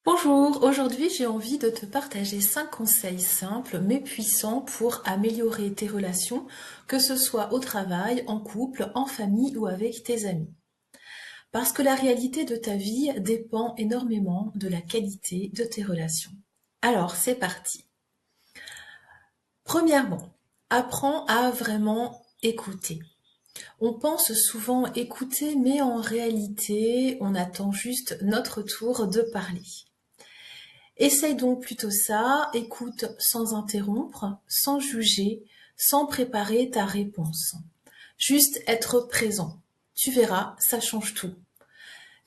Bonjour, aujourd'hui j'ai envie de te partager 5 conseils simples mais puissants pour améliorer tes relations, que ce soit au travail, en couple, en famille ou avec tes amis. Parce que la réalité de ta vie dépend énormément de la qualité de tes relations. Alors c'est parti. Premièrement, apprends à vraiment écouter. On pense souvent écouter mais en réalité on attend juste notre tour de parler. Essaye donc plutôt ça, écoute sans interrompre, sans juger, sans préparer ta réponse. Juste être présent. Tu verras, ça change tout.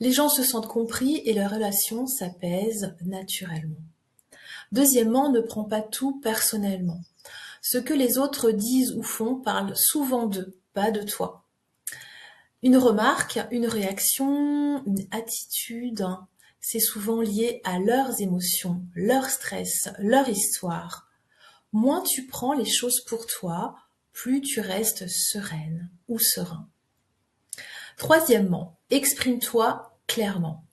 Les gens se sentent compris et leur relation s'apaise naturellement. Deuxièmement, ne prends pas tout personnellement. Ce que les autres disent ou font parle souvent d'eux, pas de toi. Une remarque, une réaction, une attitude, c'est souvent lié à leurs émotions, leur stress, leur histoire. Moins tu prends les choses pour toi, plus tu restes sereine ou serein. Troisièmement, exprime-toi clairement.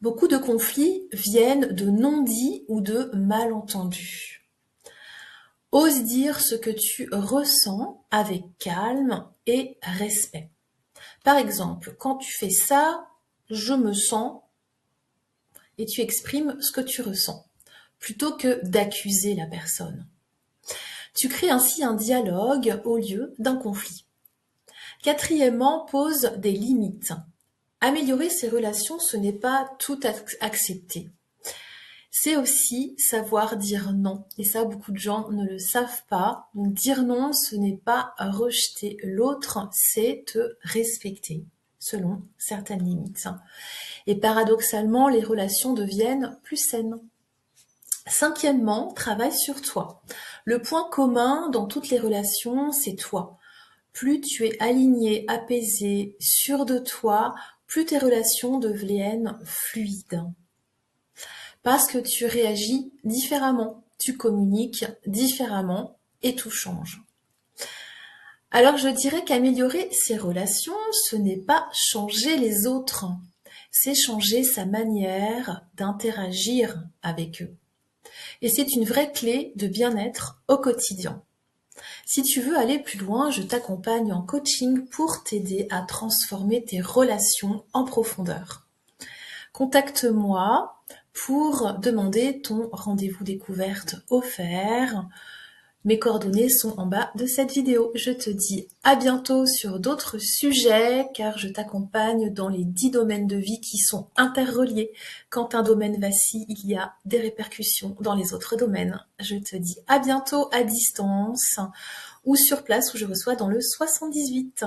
Beaucoup de conflits viennent de non-dits ou de malentendus. Ose dire ce que tu ressens avec calme et respect. Par exemple, quand tu fais ça, je me sens, et tu exprimes ce que tu ressens, plutôt que d'accuser la personne. Tu crées ainsi un dialogue au lieu d'un conflit. Quatrièmement, pose des limites. Améliorer ses relations, ce n'est pas tout accepter. C'est aussi savoir dire non. Et ça, beaucoup de gens ne le savent pas. Donc dire non, ce n'est pas rejeter l'autre, c'est te respecter selon certaines limites. Et paradoxalement, les relations deviennent plus saines. Cinquièmement, travaille sur toi. Le point commun dans toutes les relations, c'est toi. Plus tu es aligné, apaisé, sûr de toi, plus tes relations deviennent fluides. Parce que tu réagis différemment, tu communiques différemment et tout change. Alors je dirais qu'améliorer ses relations, ce n'est pas changer les autres, c'est changer sa manière d'interagir avec eux. Et c'est une vraie clé de bien-être au quotidien. Si tu veux aller plus loin, je t'accompagne en coaching pour t'aider à transformer tes relations en profondeur. Contacte-moi pour demander ton rendez-vous découverte offert. Mes coordonnées sont en bas de cette vidéo. Je te dis à bientôt sur d'autres sujets car je t'accompagne dans les 10 domaines de vie qui sont interreliés. Quand un domaine vacille, il y a des répercussions dans les autres domaines. Je te dis à bientôt à distance ou sur place où je reçois dans le 78.